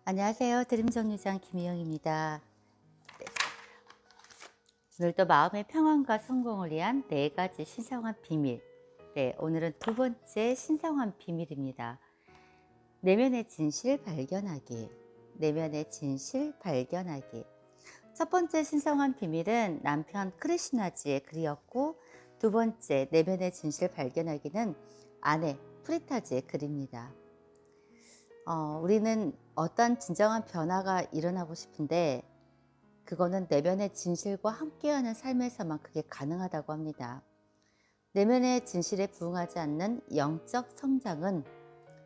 안녕하세요. 드림정류장 김희영입니다. 네, 오늘도 마음의 평안과 성공을 위한 4가지 신성한 비밀. 네, 오늘은 두 번째 신성한 비밀입니다. 내면의 진실 발견하기. 내면의 진실 발견하기. 첫 번째 신성한 비밀은 남편 크리시나지의 글이었고, 두 번째 내면의 진실 발견하기는 아내 프리타지의 글입니다. 우리는 어떤 진정한 변화가 일어나고 싶은데 그거는 내면의 진실과 함께하는 삶에서만 그게 가능하다고 합니다. 내면의 진실에 부응하지 않는 영적 성장은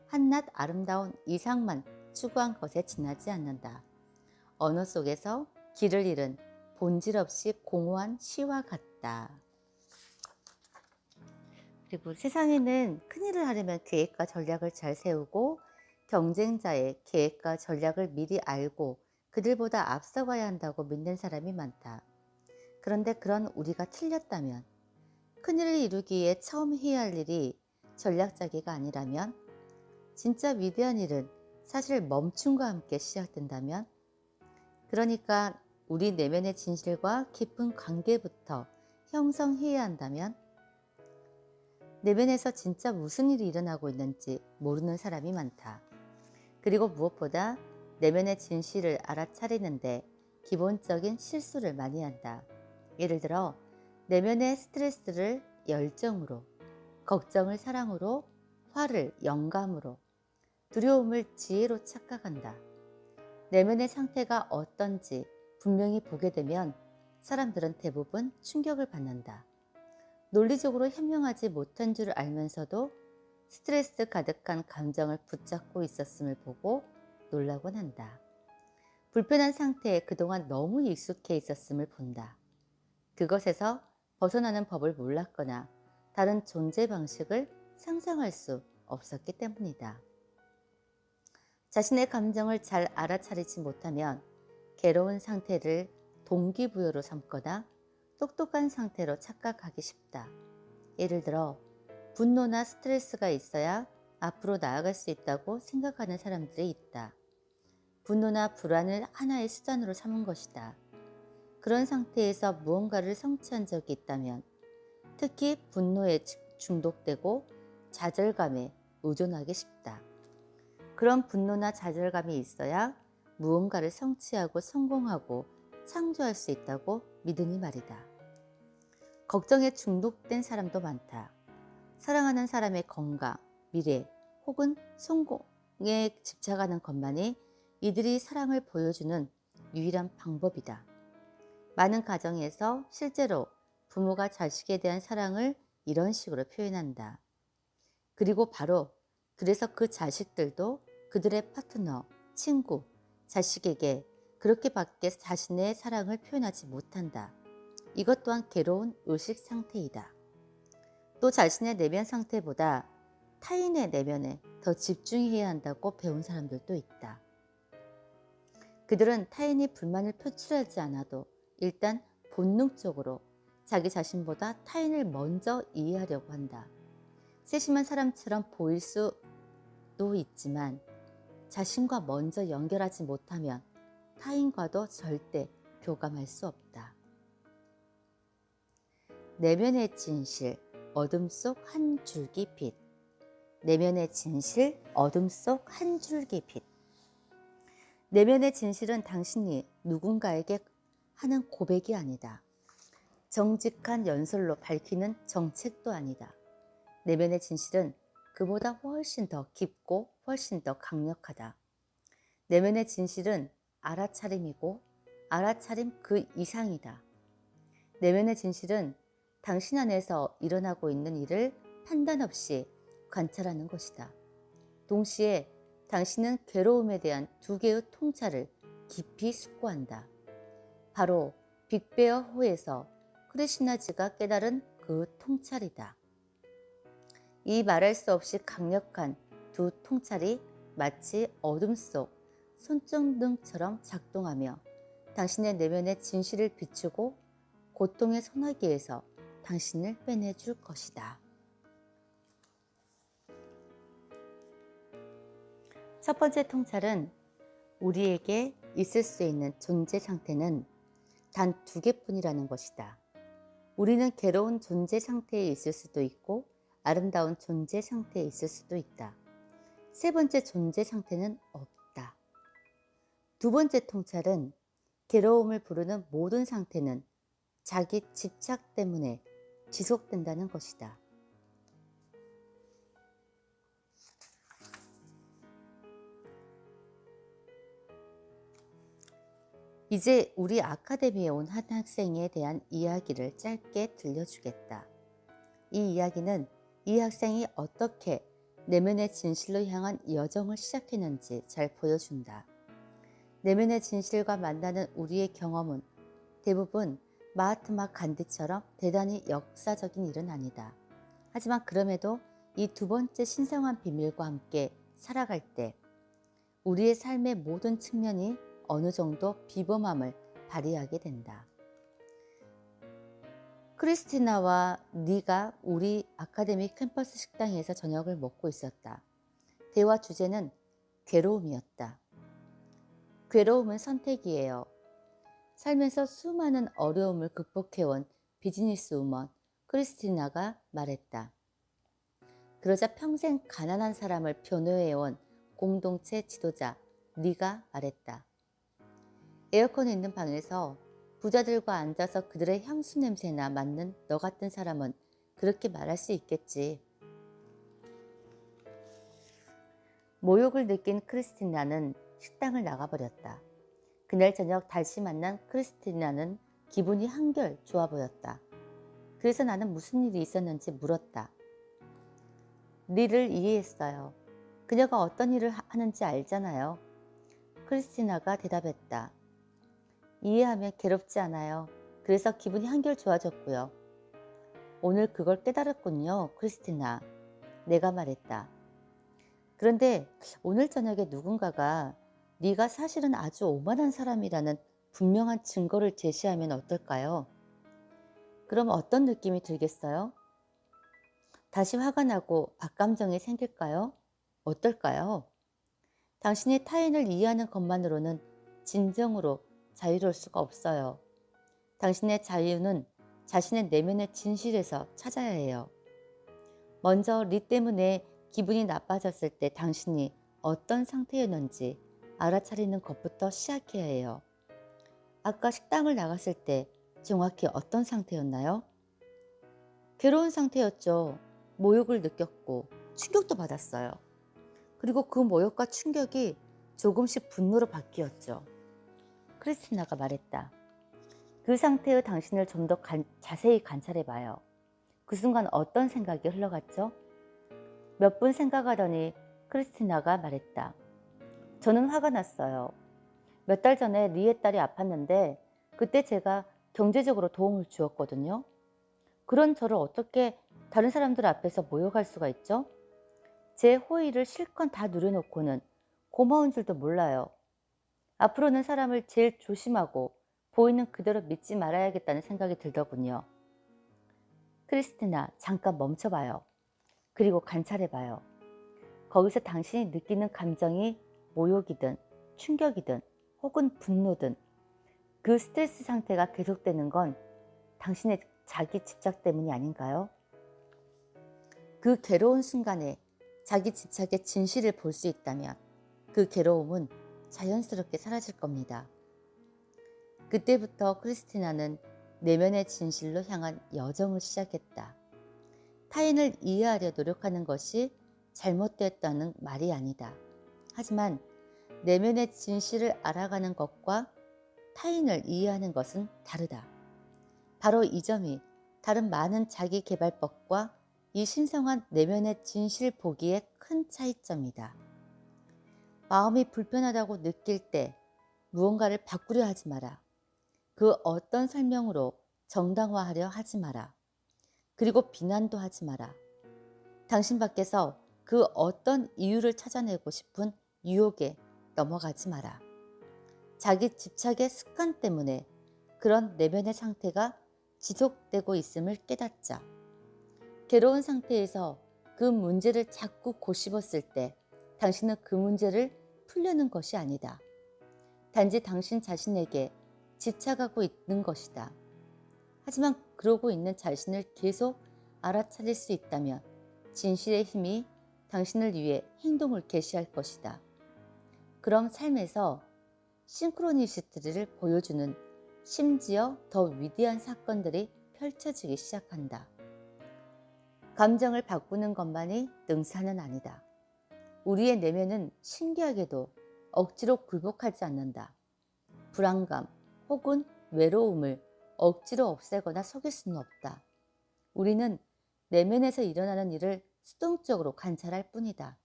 한낱 아름다운 이상만 추구한 것에 지나지 않는다. 언어 속에서 길을 잃은 본질 없이 공허한 시와 같다. 그리고 세상에는 큰일을 하려면 계획과 전략을 잘 세우고 경쟁자의 계획과 전략을 미리 알고 그들보다 앞서가야 한다고 믿는 사람이 많다. 그런데 그런 우리가 틀렸다면, 큰일을 이루기 위해 처음 해야 할 일이 전략 짜기가 아니라면, 진짜 위대한 일은 사실 멈춤과 함께 시작된다면, 그러니까 우리 내면의 진실과 깊은 관계부터 형성해야 한다면, 내면에서 진짜 무슨 일이 일어나고 있는지 모르는 사람이 많다. 그리고 무엇보다 내면의 진실을 알아차리는데 기본적인 실수를 많이 한다. 예를 들어 내면의 스트레스를 열정으로, 걱정을 사랑으로, 화를 영감으로, 두려움을 지혜로 착각한다. 내면의 상태가 어떤지 분명히 보게 되면 사람들은 대부분 충격을 받는다. 논리적으로 현명하지 못한 줄 알면서도 스트레스 가득한 감정을 붙잡고 있었음을 보고 놀라곤 한다. 불편한 상태에 그동안 너무 익숙해 있었음을 본다. 그것에서 벗어나는 법을 몰랐거나 다른 존재 방식을 상상할 수 없었기 때문이다. 자신의 감정을 잘 알아차리지 못하면 괴로운 상태를 동기부여로 삼거나 똑똑한 상태로 착각하기 쉽다. 예를 들어 분노나 스트레스가 있어야 앞으로 나아갈 수 있다고 생각하는 사람들이 있다. 분노나 불안을 하나의 수단으로 삼은 것이다. 그런 상태에서 무언가를 성취한 적이 있다면, 특히 분노에 중독되고 좌절감에 의존하기 쉽다. 그런 분노나 좌절감이 있어야 무언가를 성취하고 성공하고 창조할 수 있다고 믿으니 말이다. 걱정에 중독된 사람도 많다. 사랑하는 사람의 건강, 미래 혹은 성공에 집착하는 것만이 이들이 사랑을 보여주는 유일한 방법이다. 많은 가정에서 실제로 부모가 자식에 대한 사랑을 이런 식으로 표현한다. 그리고 바로 그래서 그 자식들도 그들의 파트너, 친구, 자식에게 그렇게밖에 자신의 사랑을 표현하지 못한다. 이것 또한 괴로운 의식 상태이다. 또 자신의 내면 상태보다 타인의 내면에 더 집중해야 한다고 배운 사람들도 있다. 그들은 타인이 불만을 표출하지 않아도 일단 본능적으로 자기 자신보다 타인을 먼저 이해하려고 한다. 세심한 사람처럼 보일 수도 있지만 자신과 먼저 연결하지 못하면 타인과도 절대 교감할 수 없다. 내면의 진실, 어둠 속 한 줄기 빛. 내면의 진실, 어둠 속 한 줄기 빛. 내면의 진실은 당신이 누군가에게 하는 고백이 아니다. 정직한 연설로 밝히는 정책도 아니다. 내면의 진실은 그보다 훨씬 더 깊고 훨씬 더 강력하다. 내면의 진실은 알아차림이고 알아차림 그 이상이다. 내면의 진실은 당신 안에서 일어나고 있는 일을 판단 없이 관찰하는 것이다. 동시에 당신은 괴로움에 대한 2개의 통찰을 깊이 숙고한다. 바로 빅베어 호에서 크리시나지가 깨달은 그 통찰이다. 이 말할 수 없이 강력한 2 통찰이 마치 어둠 속 손전등처럼 작동하며 당신의 내면의 진실을 비추고 고통의 소나기에서 당신을 빼내줄 것이다. 첫 번째 통찰은 우리에게 있을 수 있는 존재 상태는 단 두 개뿐이라는 것이다. 우리는 괴로운 존재 상태에 있을 수도 있고 아름다운 존재 상태에 있을 수도 있다. 세 번째 존재 상태는 없다. 두 번째 통찰은 괴로움을 부르는 모든 상태는 자기 집착 때문에 지속된다는 것이다. 이제 우리 아카데미에 온 한 학생에 대한 이야기를 짧게 들려주겠다. 이 이야기는 이 학생이 어떻게 내면의 진실로 향한 여정을 시작했는지 잘 보여준다. 내면의 진실과 만나는 우리의 경험은 대부분 마하트마 간디처럼 대단히 역사적인 일은 아니다. 하지만 그럼에도 이 두 번째 신성한 비밀과 함께 살아갈 때 우리의 삶의 모든 측면이 어느 정도 비범함을 발휘하게 된다. 크리스티나와 니가 우리 아카데미 캠퍼스 식당에서 저녁을 먹고 있었다. 대화 주제는 괴로움이었다. 괴로움은 선택이에요. 살면서 수많은 어려움을 극복해온 비즈니스 우먼 크리스티나가 말했다. 그러자 평생 가난한 사람을 변호해온 공동체 지도자 니가 말했다. 에어컨이 있는 방에서 부자들과 앉아서 그들의 향수 냄새나 맡는 너 같은 사람은 그렇게 말할 수 있겠지. 모욕을 느낀 크리스티나는 식당을 나가버렸다. 그날 저녁 다시 만난 크리스티나는 기분이 한결 좋아 보였다. 그래서 나는 무슨 일이 있었는지 물었다. 니를 이해했어요. 그녀가 어떤 일을 하는지 알잖아요. 크리스티나가 대답했다. 이해하면 괴롭지 않아요. 그래서 기분이 한결 좋아졌고요. 오늘 그걸 깨달았군요, 크리스티나. 내가 말했다. 그런데 오늘 저녁에 누군가가 네가 사실은 아주 오만한 사람이라는 분명한 증거를 제시하면 어떨까요? 그럼 어떤 느낌이 들겠어요? 다시 화가 나고 악감정이 생길까요? 어떨까요? 당신이 타인을 이해하는 것만으로는 진정으로 자유로울 수가 없어요. 당신의 자유는 자신의 내면의 진실에서 찾아야 해요. 먼저 리 때문에 기분이 나빠졌을 때 당신이 어떤 상태였는지 알아차리는 것부터 시작해야 해요. 아까 식당을 나갔을 때 정확히 어떤 상태였나요? 괴로운 상태였죠. 모욕을 느꼈고 충격도 받았어요. 그리고 그 모욕과 충격이 조금씩 분노로 바뀌었죠. 크리스티나가 말했다. 그 상태의 당신을 좀 더 자세히 관찰해봐요. 그 순간 어떤 생각이 흘러갔죠? 몇 분 생각하더니 크리스티나가 말했다. 저는 화가 났어요. 몇 달 전에 리의 딸이 아팠는데 그때 제가 경제적으로 도움을 주었거든요. 그런 저를 어떻게 다른 사람들 앞에서 모욕할 수가 있죠? 제 호의를 실컷 다 누려놓고는 고마운 줄도 몰라요. 앞으로는 사람을 제일 조심하고 보이는 그대로 믿지 말아야겠다는 생각이 들더군요. 크리스티나, 잠깐 멈춰봐요. 그리고 관찰해봐요. 거기서 당신이 느끼는 감정이 모욕이든 충격이든 혹은 분노든 그 스트레스 상태가 계속되는 건 당신의 자기 집착 때문이 아닌가요? 그 괴로운 순간에 자기 집착의 진실을 볼 수 있다면 그 괴로움은 자연스럽게 사라질 겁니다. 그때부터 크리스티나는 내면의 진실로 향한 여정을 시작했다. 타인을 이해하려 노력하는 것이 잘못되었다는 말이 아니다. 하지만 내면의 진실을 알아가는 것과 타인을 이해하는 것은 다르다. 바로 이 점이 다른 많은 자기계발법과 이 신성한 내면의 진실 보기의 큰 차이점이다. 마음이 불편하다고 느낄 때 무언가를 바꾸려 하지 마라. 그 어떤 설명으로 정당화하려 하지 마라. 그리고 비난도 하지 마라. 당신 밖에서 그 어떤 이유를 찾아내고 싶은 유혹에 넘어가지 마라. 자기 집착의 습관 때문에 그런 내면의 상태가 지속되고 있음을 깨닫자. 괴로운 상태에서 그 문제를 자꾸 고집었을 때 당신은 그 문제를 풀려는 것이 아니다. 단지 당신 자신에게 집착하고 있는 것이다. 하지만 그러고 있는 자신을 계속 알아차릴 수 있다면 진실의 힘이 당신을 위해 행동을 개시할 것이다. 그럼 삶에서 싱크로니시티를 보여주는 심지어 더 위대한 사건들이 펼쳐지기 시작한다. 감정을 바꾸는 것만이 능사는 아니다. 우리의 내면은 신기하게도 억지로 굴복하지 않는다. 불안감 혹은 외로움을 억지로 없애거나 속일 수는 없다. 우리는 내면에서 일어나는 일을 수동적으로 관찰할 뿐이다.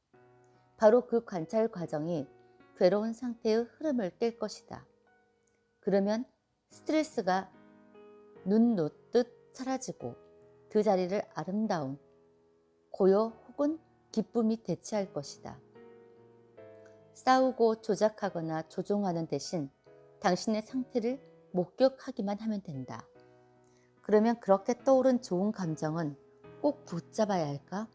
바로 그 관찰 과정이 괴로운 상태의 흐름을 깰 것이다. 그러면 스트레스가 눈 놓듯 사라지고 그 자리를 아름다운 고요 혹은 기쁨이 대체할 것이다. 싸우고 조작하거나 조종하는 대신 당신의 상태를 목격하기만 하면 된다. 그러면 그렇게 떠오른 좋은 감정은 꼭 붙잡아야 할까?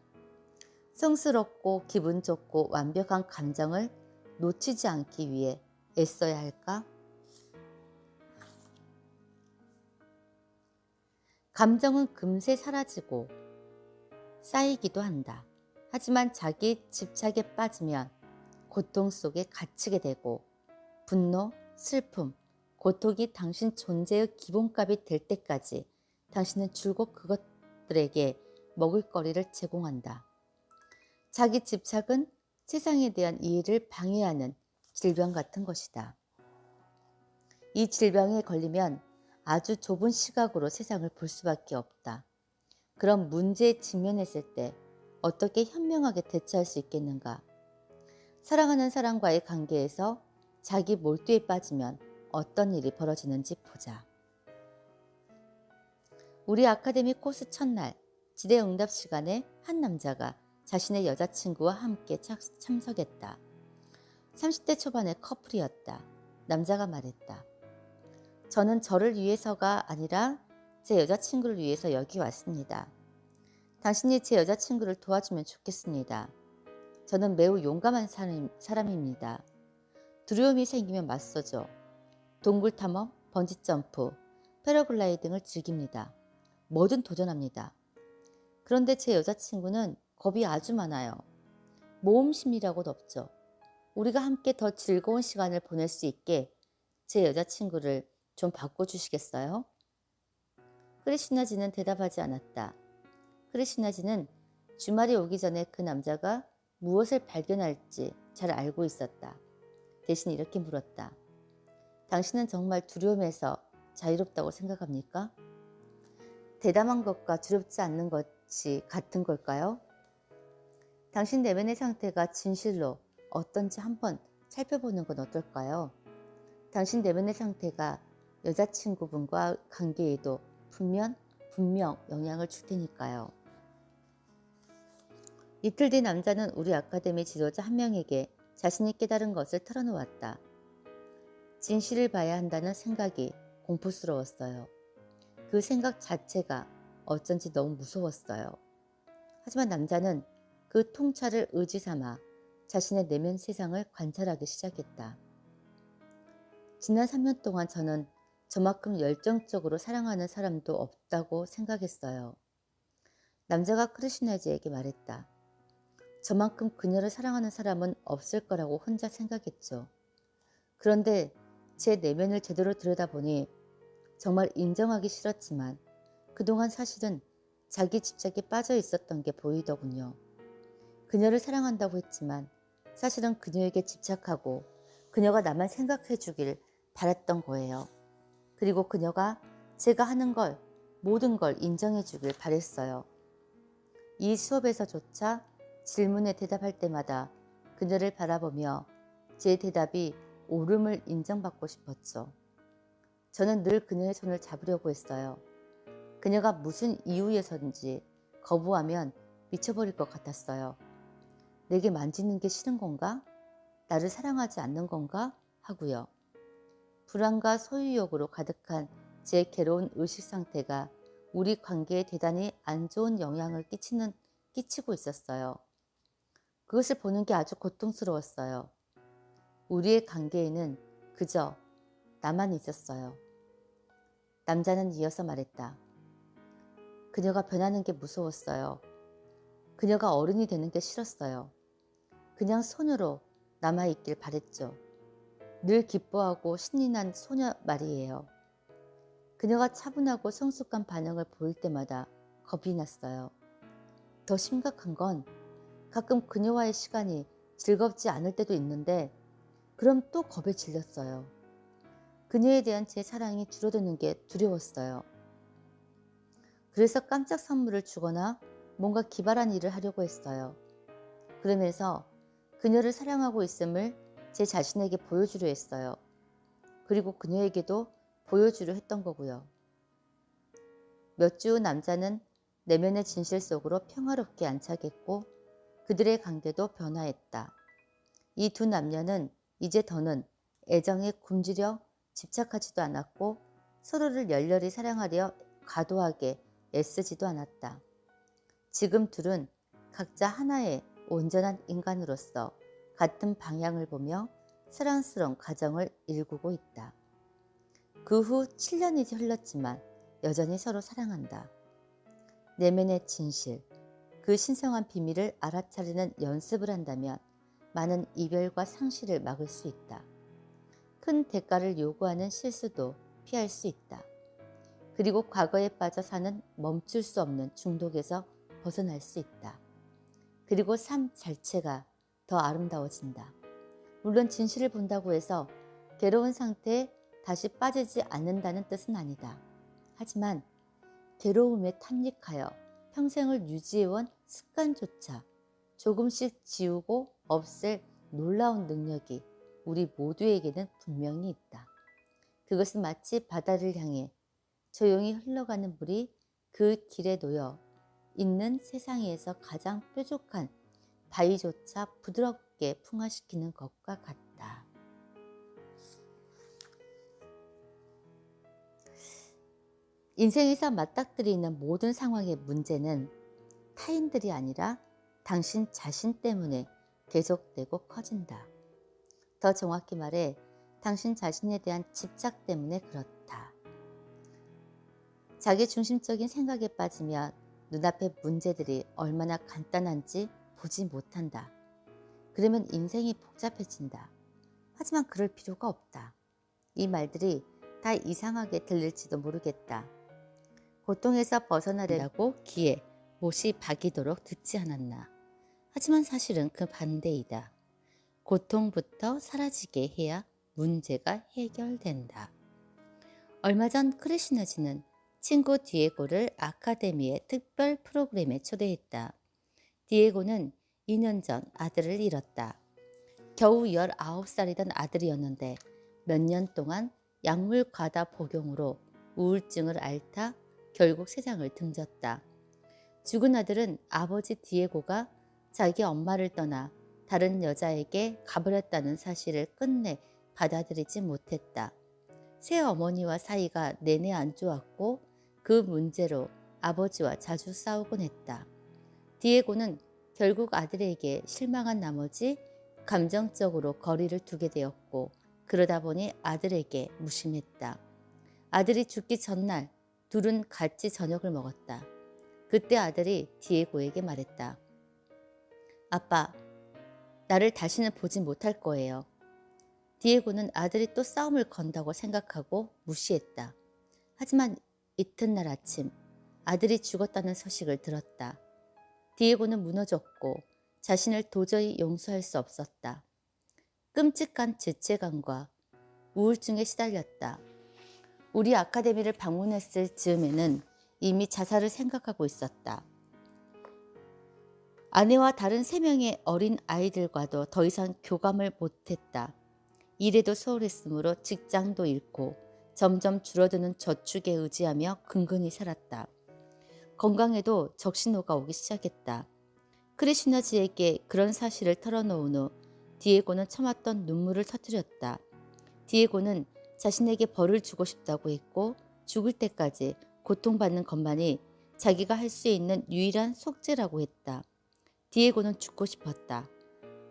성스럽고 기분 좋고 완벽한 감정을 놓치지 않기 위해 애써야 할까? 감정은 금세 사라지고 쌓이기도 한다. 하지만 자기 집착에 빠지면 고통 속에 갇히게 되고 분노, 슬픔, 고통이 당신 존재의 기본값이 될 때까지 당신은 줄곧 그것들에게 먹을거리를 제공한다. 자기 집착은 세상에 대한 이해를 방해하는 질병 같은 것이다. 이 질병에 걸리면 아주 좁은 시각으로 세상을 볼 수밖에 없다. 그런 문제에 직면했을 때 어떻게 현명하게 대처할 수 있겠는가? 사랑하는 사람과의 관계에서 자기 몰두에 빠지면 어떤 일이 벌어지는지 보자. 우리 아카데미 코스 첫날 질의응답 시간에 한 남자가 자신의 여자친구와 함께 참석했다. 30대 초반의 커플이었다. 남자가 말했다. 저는 저를 위해서가 아니라 제 여자친구를 위해서 여기 왔습니다. 당신이 제 여자친구를 도와주면 좋겠습니다. 저는 매우 용감한 사람입니다. 두려움이 생기면 맞서죠. 동굴 탐험, 번지점프, 패러글라이딩을 즐깁니다. 뭐든 도전합니다. 그런데 제 여자친구는 겁이 아주 많아요. 모험심이라고도 없죠. 우리가 함께 더 즐거운 시간을 보낼 수 있게 제 여자친구를 좀 바꿔주시겠어요? 크리시나지는 대답하지 않았다. 크리시나지는 주말이 오기 전에 그 남자가 무엇을 발견할지 잘 알고 있었다. 대신 이렇게 물었다. 당신은 정말 두려움에서 자유롭다고 생각합니까? 대담한 것과 두렵지 않는 것이 같은 걸까요? 당신 내면의 상태가 진실로 어떤지 한번 살펴보는 건 어떨까요? 당신 내면의 상태가 여자친구분과 관계에도 분명 영향을 줄 테니까요. 이틀 뒤 남자는 우리 아카데미 지도자 한 명에게 자신이 깨달은 것을 털어놓았다. 진실을 봐야 한다는 생각이 공포스러웠어요. 그 생각 자체가 어쩐지 너무 무서웠어요. 하지만 남자는 그 통찰을 의지 삼아 자신의 내면 세상을 관찰하기 시작했다. 지난 3년 동안 저는 저만큼 열정적으로 사랑하는 사람도 없다고 생각했어요. 남자가 크리시나지에게 말했다. 저만큼 그녀를 사랑하는 사람은 없을 거라고 혼자 생각했죠. 그런데 제 내면을 제대로 들여다보니 정말 인정하기 싫었지만 그동안 사실은 자기 집착에 빠져 있었던 게 보이더군요. 그녀를 사랑한다고 했지만 사실은 그녀에게 집착하고 그녀가 나만 생각해 주길 바랬던 거예요. 그리고 그녀가 제가 하는 걸 모든 걸 인정해 주길 바랬어요. 이 수업에서조차 질문에 대답할 때마다 그녀를 바라보며 제 대답이 옳음을 인정받고 싶었죠. 저는 늘 그녀의 손을 잡으려고 했어요. 그녀가 무슨 이유에서인지 거부하면 미쳐버릴 것 같았어요. 내게 만지는 게 싫은 건가? 나를 사랑하지 않는 건가? 하고요. 불안과 소유욕으로 가득한 제 괴로운 의식 상태가 우리 관계에 대단히 안 좋은 영향을 끼치고 있었어요. 그것을 보는 게 아주 고통스러웠어요. 우리의 관계에는 그저 나만 있었어요. 남자는 이어서 말했다. 그녀가 변하는 게 무서웠어요. 그녀가 어른이 되는 게 싫었어요. 그냥 소녀로 남아있길 바랬죠. 늘 기뻐하고 신이 난 소녀 말이에요. 그녀가 차분하고 성숙한 반응을 보일 때마다 겁이 났어요. 더 심각한 건 가끔 그녀와의 시간이 즐겁지 않을 때도 있는데 그럼 또 겁에 질렸어요. 그녀에 대한 제 사랑이 줄어드는 게 두려웠어요. 그래서 깜짝 선물을 주거나 뭔가 기발한 일을 하려고 했어요. 그러면서 그녀를 사랑하고 있음을 제 자신에게 보여주려 했어요. 그리고 그녀에게도 보여주려 했던 거고요. 몇 주 후 남자는 내면의 진실 속으로 평화롭게 안착했고 그들의 관계도 변화했다. 이 두 남녀는 이제 더는 애정에 굶주려 집착하지도 않았고 서로를 열렬히 사랑하려 과도하게 애쓰지도 않았다. 지금 둘은 각자 하나의 온전한 인간으로서 같은 방향을 보며 사랑스러운 가정을 일구고 있다. 그 후 7년이 흘렀지만 여전히 서로 사랑한다. 내면의 진실, 그 신성한 비밀을 알아차리는 연습을 한다면 많은 이별과 상실을 막을 수 있다. 큰 대가를 요구하는 실수도 피할 수 있다. 그리고 과거에 빠져 사는 멈출 수 없는 중독에서 벗어날 수 있다. 그리고 삶 자체가 더 아름다워진다. 물론 진실을 본다고 해서 괴로운 상태에 다시 빠지지 않는다는 뜻은 아니다. 하지만 괴로움에 탐닉하여 평생을 유지해온 습관조차 조금씩 지우고 없앨 놀라운 능력이 우리 모두에게는 분명히 있다. 그것은 마치 바다를 향해 조용히 흘러가는 물이 그 길에 놓여 있는 세상에서 가장 뾰족한 바위조차 부드럽게 풍화시키는 것과 같다. 인생에서 맞닥뜨리는 모든 상황의 문제는 타인들이 아니라 당신 자신 때문에 계속되고 커진다. 더 정확히 말해 당신 자신에 대한 집착 때문에 그렇다. 자기 중심적인 생각에 빠지면 눈앞의 문제들이 얼마나 간단한지 보지 못한다. 그러면 인생이 복잡해진다. 하지만 그럴 필요가 없다. 이 말들이 다 이상하게 들릴지도 모르겠다. 고통에서 벗어나려고 귀에 못이 박이도록 듣지 않았나. 하지만 사실은 그 반대이다. 고통부터 사라지게 해야 문제가 해결된다. 얼마 전 크리시너지는 친구 디에고를 아카데미의 특별 프로그램에 초대했다. 디에고는 2년 전 아들을 잃었다. 겨우 19살이던 아들이었는데 몇 년 동안 약물 과다 복용으로 우울증을 앓다 결국 세상을 등졌다. 죽은 아들은 아버지 디에고가 자기 엄마를 떠나 다른 여자에게 가버렸다는 사실을 끝내 받아들이지 못했다. 새어머니와 사이가 내내 안 좋았고 그 문제로 아버지와 자주 싸우곤 했다. 디에고는 결국 아들에게 실망한 나머지 감정적으로 거리를 두게 되었고 그러다 보니 아들에게 무심했다. 아들이 죽기 전날 둘은 같이 저녁을 먹었다. 그때 아들이 디에고에게 말했다. 아빠, 나를 다시는 보지 못할 거예요. 디에고는 아들이 또 싸움을 건다고 생각하고 무시했다. 하지만 이튿날 아침 아들이 죽었다는 소식을 들었다. 디에고는 무너졌고 자신을 도저히 용서할 수 없었다. 끔찍한 죄책감과 우울증에 시달렸다. 우리 아카데미를 방문했을 즈음에는 이미 자살을 생각하고 있었다. 아내와 다른 3명의 어린 아이들과도 더 이상 교감을 못했다. 일에도 소홀했으므로 직장도 잃고 점점 줄어드는 저축에 의지하며 근근히 살았다. 건강에도 적신호가 오기 시작했다. 크리시너지에게 그런 사실을 털어놓은 후 디에고는 참았던 눈물을 터뜨렸다. 디에고는 자신에게 벌을 주고 싶다고 했고 죽을 때까지 고통받는 것만이 자기가 할 수 있는 유일한 속죄라고 했다. 디에고는 죽고 싶었다.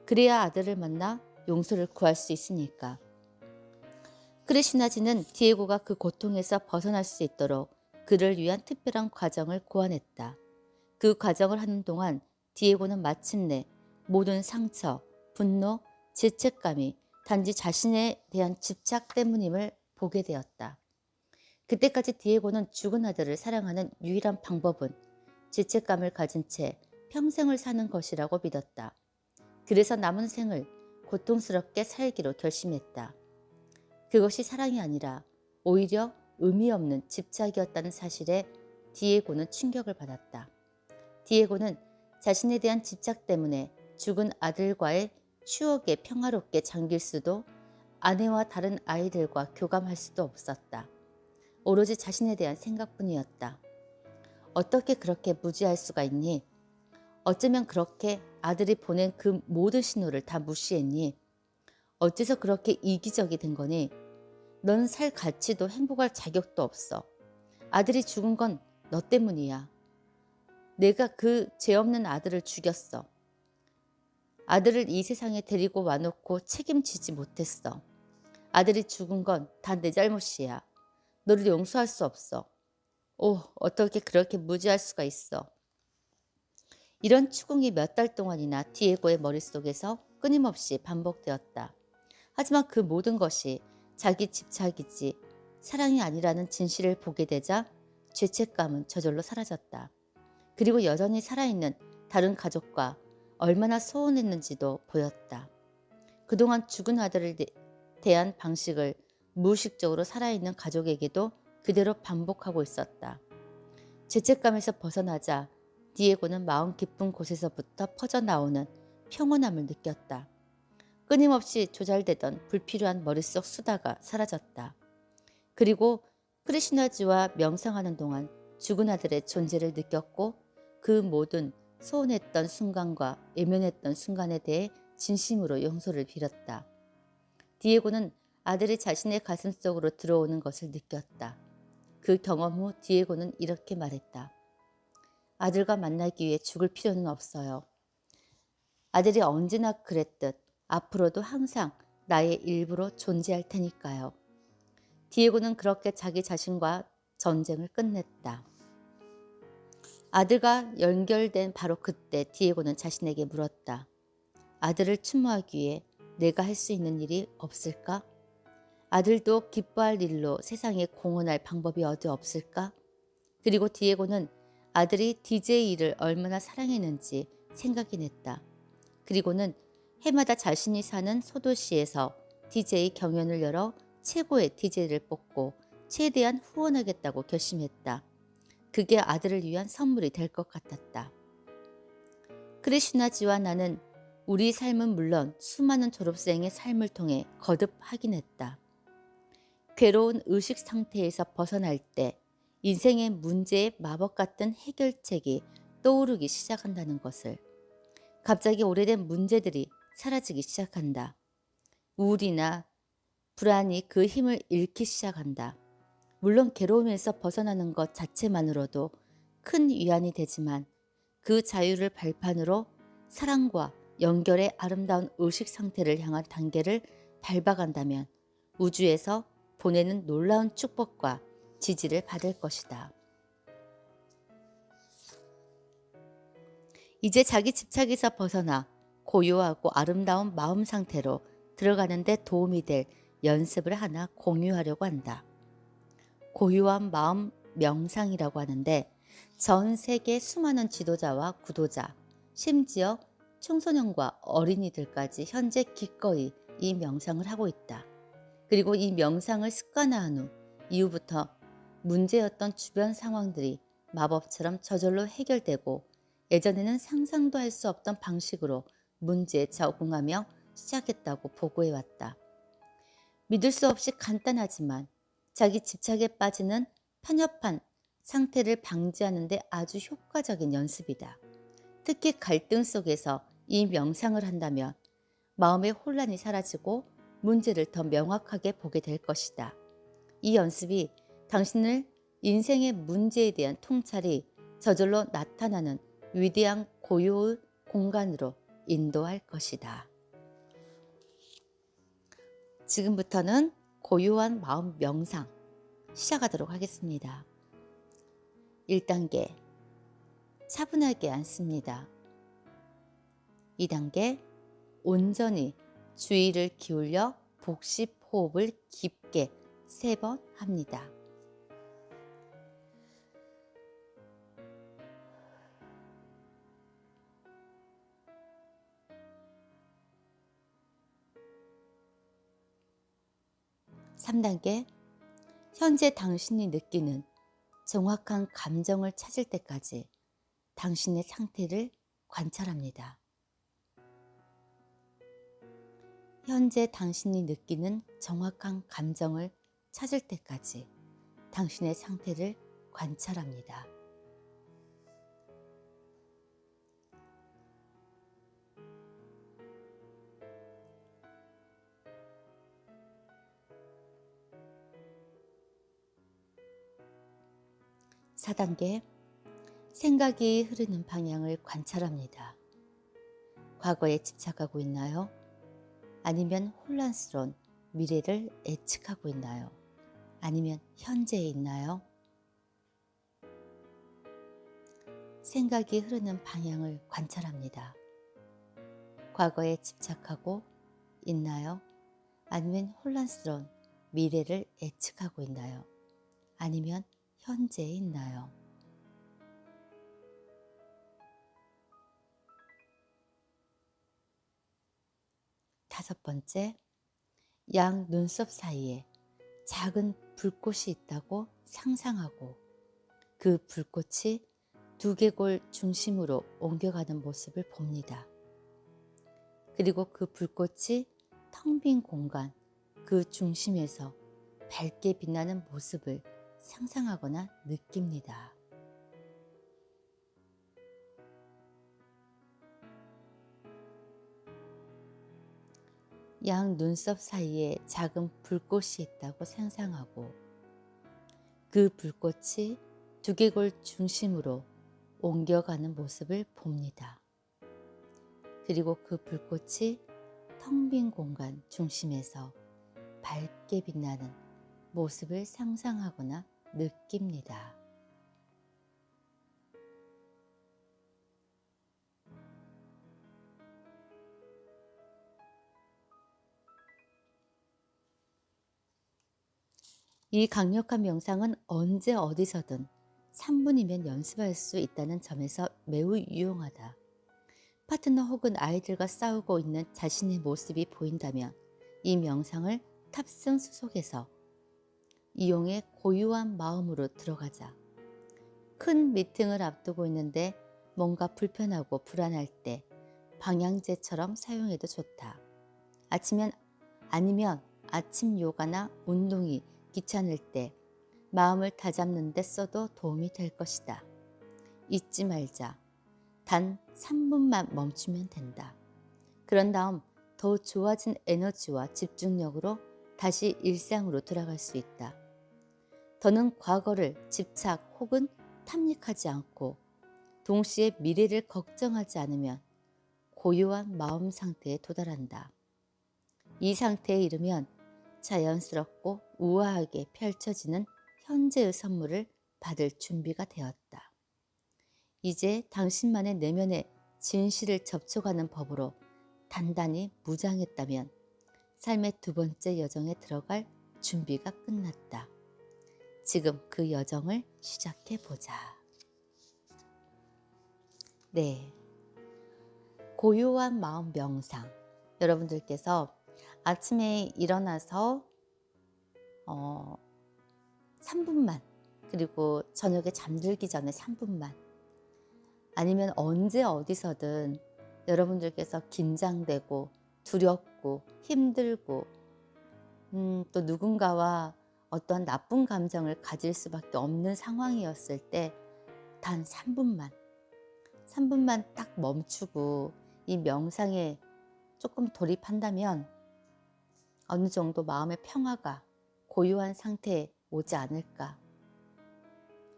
그래야 아들을 만나 용서를 구할 수 있으니까. 크리시나지는 디에고가 그 고통에서 벗어날 수 있도록 그를 위한 특별한 과정을 고안했다. 그 과정을 하는 동안 디에고는 마침내 모든 상처, 분노, 죄책감이 단지 자신에 대한 집착 때문임을 보게 되었다. 그때까지 디에고는 죽은 아들을 사랑하는 유일한 방법은 죄책감을 가진 채 평생을 사는 것이라고 믿었다. 그래서 남은 생을 고통스럽게 살기로 결심했다. 그것이 사랑이 아니라 오히려 의미 없는 집착이었다는 사실에 디에고는 충격을 받았다. 디에고는 자신에 대한 집착 때문에 죽은 아들과의 추억에 평화롭게 잠길 수도 아내와 다른 아이들과 교감할 수도 없었다. 오로지 자신에 대한 생각뿐이었다. 어떻게 그렇게 무지할 수가 있니? 어쩌면 그렇게 아들이 보낸 그 모든 신호를 다 무시했니? 어째서 그렇게 이기적이 된 거니? 넌 살 가치도 행복할 자격도 없어. 아들이 죽은 건 너 때문이야. 내가 그 죄 없는 아들을 죽였어. 아들을 이 세상에 데리고 와놓고 책임지지 못했어. 아들이 죽은 건 다 내 잘못이야. 너를 용서할 수 없어. 오, 어떻게 그렇게 무지할 수가 있어. 이런 추궁이 몇 달 동안이나 디에고의 머릿속에서 끊임없이 반복되었다. 하지만 그 모든 것이 자기 집착이지 사랑이 아니라는 진실을 보게 되자 죄책감은 저절로 사라졌다. 그리고 여전히 살아있는 다른 가족과 얼마나 소원했는지도 보였다. 그동안 죽은 아들을 대한 방식을 무의식적으로 살아있는 가족에게도 그대로 반복하고 있었다. 죄책감에서 벗어나자 디에고는 마음 깊은 곳에서부터 퍼져나오는 평온함을 느꼈다. 끊임없이 조잘되던 불필요한 머릿속 수다가 사라졌다. 그리고 크리시나지와 명상하는 동안 죽은 아들의 존재를 느꼈고 그 모든 소원했던 순간과 애면했던 순간에 대해 진심으로 용서를 빌었다. 디에고는 아들이 자신의 가슴속으로 들어오는 것을 느꼈다. 그 경험 후 디에고는 이렇게 말했다. 아들과 만나기 위해 죽을 필요는 없어요. 아들이 언제나 그랬듯 앞으로도 항상 나의 일부로 존재할 테니까요. 디에고는 그렇게 자기 자신과 전쟁을 끝냈다. 아들과 연결된 바로 그때 디에고는 자신에게 물었다. 아들을 추모하기 위해 내가 할 수 있는 일이 없을까? 아들도 기뻐할 일로 세상에 공헌할 방법이 어디 없을까? 그리고 디에고는 아들이 DJ 일을 얼마나 사랑했는지 생각이 냈다. 그리고는 해마다 자신이 사는 소도시에서 DJ 경연을 열어 최고의 DJ를 뽑고 최대한 후원하겠다고 결심했다. 그게 아들을 위한 선물이 될 것 같았다. 크리시나지와 나는 우리 삶은 물론 수많은 졸업생의 삶을 통해 거듭 확인했다. 괴로운 의식 상태에서 벗어날 때 인생의 문제의 마법 같은 해결책이 떠오르기 시작한다는 것을. 갑자기 오래된 문제들이 사라지기 시작한다. 우울이나 불안이 그 힘을 잃기 시작한다. 물론 괴로움에서 벗어나는 것 자체만으로도 큰 위안이 되지만 그 자유를 발판으로 사랑과 연결의 아름다운 의식 상태를 향한 단계를 밟아간다면 우주에서 보내는 놀라운 축복과 지지를 받을 것이다. 이제 자기 집착에서 벗어나 고요하고 아름다운 마음 상태로 들어가는 데 도움이 될 연습을 하나 공유하려고 한다. 고요한 마음 명상이라고 하는데 전 세계 수많은 지도자와 구도자, 심지어 청소년과 어린이들까지 현재 기꺼이 이 명상을 하고 있다. 그리고 이 명상을 습관화한 후 이후부터 문제였던 주변 상황들이 마법처럼 저절로 해결되고 예전에는 상상도 할 수 없던 방식으로 문제에 적응하며 시작했다고 보고해왔다. 믿을 수 없이 간단하지만 자기 집착에 빠지는 편협한 상태를 방지하는 데 아주 효과적인 연습이다. 특히 갈등 속에서 이 명상을 한다면 마음의 혼란이 사라지고 문제를 더 명확하게 보게 될 것이다. 이 연습이 당신을 인생의 문제에 대한 통찰이 저절로 나타나는 위대한 고요의 공간으로 인도할 것이다. 지금부터는 고요한 마음 명상 시작하도록 하겠습니다. 1단계 차분하게 앉습니다. 2단계 온전히 주의를 기울여 복식 호흡을 깊게 3번 합니다. (3단계) 현재 당신이 느끼는 정확한 감정을 찾을 때까지 당신의 상태를 관찰합니다. 현재 당신이 느끼는 정확한 감정을 찾을 때까지 당신의 상태를 관찰합니다. (4단계) 생각이 흐르는 방향을 관찰합니다. 과거에 집착하고 있나요? 아니면 혼란스러운 미래를 예측하고 있나요? 아니면 현재에 있나요? 생각이 흐르는 방향을 관찰합니다. 과거에 집착하고 있나요? 아니면 혼란스러운 미래를 예측하고 있나요? 아니면 현재에 있나요? 다섯 번째, 양 눈썹 사이에 작은 불꽃이 있다고 상상하고 그 불꽃이 두개골 중심으로 옮겨가는 모습을 봅니다. 그리고 그 불꽃이 텅 빈 공간 그 중심에서 밝게 빛나는 모습을 상상하거나 느낍니다. 양 눈썹 사이에 작은 불꽃이 있다고 상상하고 그 불꽃이 두개골 중심으로 옮겨가는 모습을 봅니다. 그리고 그 불꽃이 텅 빈 공간 중심에서 밝게 빛나는 모습을 상상하거나 느낍니다. 이 강력한 명상은 언제 어디서든 3분이면 연습할 수 있다는 점에서 매우 유용하다. 파트너 혹은 아이들과 싸우고 있는 자신의 모습이 보인다면 이 명상을 탑승 수속해서 이용해 고요한 마음으로 들어가자. 큰 미팅을 앞두고 있는데 뭔가 불편하고 불안할 때 방향제처럼 사용해도 좋다. 아니면 아침 요가나 운동이 귀찮을 때 마음을 다잡는 데 써도 도움이 될 것이다. 잊지 말자. 단 3분만 멈추면 된다. 그런 다음 더 좋아진 에너지와 집중력으로 다시 일상으로 돌아갈 수 있다. 더는 과거를 집착 혹은 탐닉하지 않고 동시에 미래를 걱정하지 않으면 고요한 마음 상태에 도달한다. 이 상태에 이르면 자연스럽고 우아하게 펼쳐지는 현재의 선물을 받을 준비가 되었다. 이제 당신만의 내면의 진실을 접촉하는 법으로 단단히 무장했다면 삶의 두 번째 여정에 들어갈 준비가 끝났다. 지금 그 여정을 시작해 보자. 네, 고요한 마음 명상. 여러분들께서 아침에 일어나서 3분만, 그리고 저녁에 잠들기 전에 3분만, 아니면 언제 어디서든 여러분들께서 긴장되고 두렵고 힘들고 또 누군가와 어떠한 나쁜 감정을 가질 수밖에 없는 상황이었을 때 단 3분만 딱 멈추고 이 명상에 조금 돌입한다면 어느 정도 마음의 평화가 고요한 상태에 오지 않을까.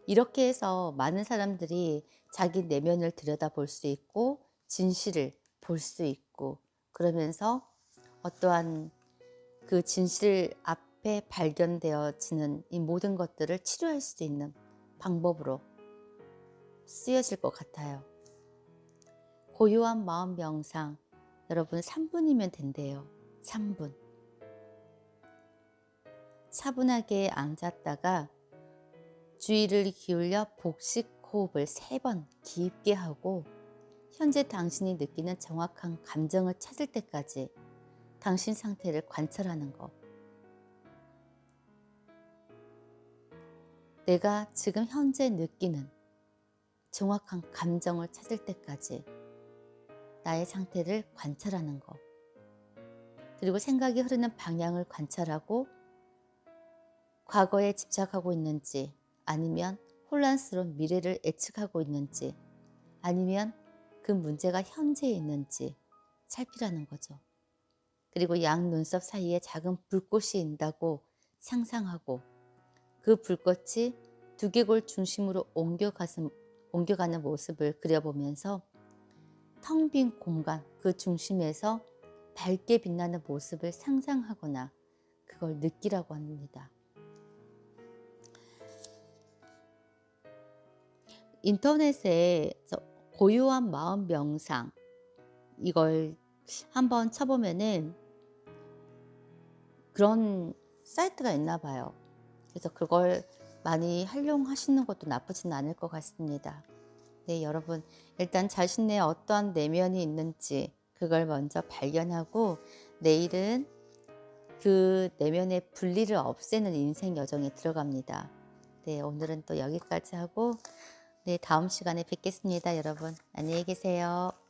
이렇게 해서 많은 사람들이 자기 내면을 들여다볼 수 있고 진실을 볼 수 있고, 그러면서 어떠한 그 진실 앞에 발견되어지는 이 모든 것들을 치료할 수 있는 방법으로 쓰여질 것 같아요. 고요한 마음 명상, 여러분 3분이면 된대요. 3분. 차분하게 앉았다가 주의를 기울여 복식 호흡을 3번 깊게 하고 현재 당신이 느끼는 정확한 감정을 찾을 때까지 당신 상태를 관찰하는 것. 내가 지금 현재 느끼는 정확한 감정을 찾을 때까지 나의 상태를 관찰하는 것. 그리고 생각이 흐르는 방향을 관찰하고 과거에 집착하고 있는지, 아니면 혼란스러운 미래를 예측하고 있는지, 아니면 그 문제가 현재에 있는지 살피라는 거죠. 그리고 양 눈썹 사이에 작은 불꽃이 있다고 상상하고 그 불꽃이 두개골 중심으로 옮겨가는 모습을 그려보면서 텅 빈 공간 그 중심에서 밝게 빛나는 모습을 상상하거나 그걸 느끼라고 합니다. 인터넷에 고요한 마음 명상 이걸 한번 쳐보면은 그런 사이트가 있나 봐요. 그래서 그걸 많이 활용하시는 것도 나쁘진 않을 것 같습니다. 네, 여러분 일단 자신의 어떠한 내면이 있는지 그걸 먼저 발견하고 내일은 그 내면의 분리를 없애는 인생 여정에 들어갑니다. 네, 오늘은 또 여기까지 하고 네, 다음 시간에 뵙겠습니다. 여러분 안녕히 계세요.